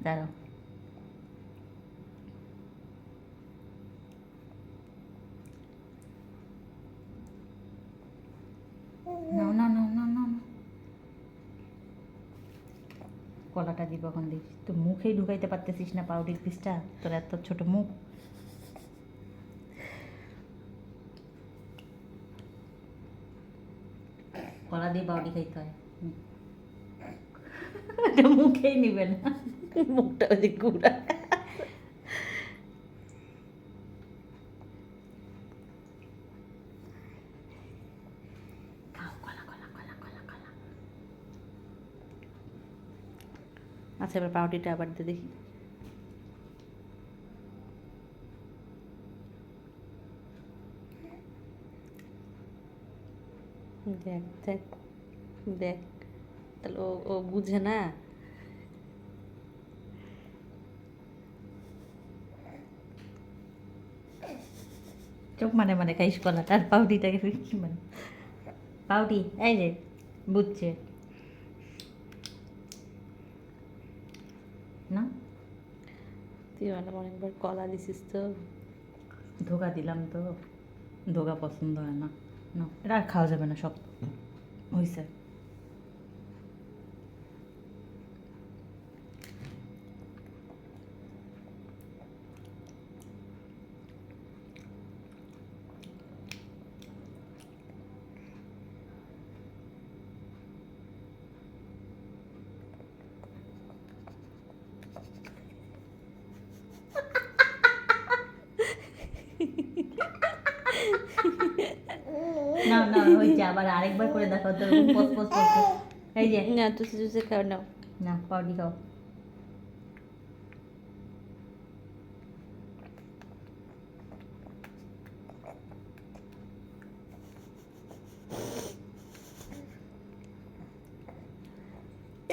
দাঁড়াও। নাও নাও নাও নাও নাও নাও। কলাটা দিব এখন দিস, তো মুখেই ঢুকাইতে পারতেছিস না পাউডির পিসটা, তোর এত ছোট মুখ। কলা দিয়ে পাউডি খাইতে হয়, এটা মুখেই নিবে না, মুখটা ওই যে গুড়া। আচ্ছা এবার পাউডিটা আবার দিয়ে দেখি। দেখ দেখ দেখ, তাহলে ও ও বুঝে না। চোখ মানে মানে খাইস কলাটা, আর পাউডিটাকে কি মানে পাউডি, এই যে বুঝছে না। তুই মানে অনেকবার কলা দিছিস তো। ধোকা দিলাম তো, ধোকা পছন্দ হয় না। না এটা আর খাওয়া যাবে না, সব হয়েছে। না না হয়েছে, আবার আরেকবার করে দেখো তো, পস পস পস। এই যে না তুই চুষে খাও, নাও। না পাউডি খাও।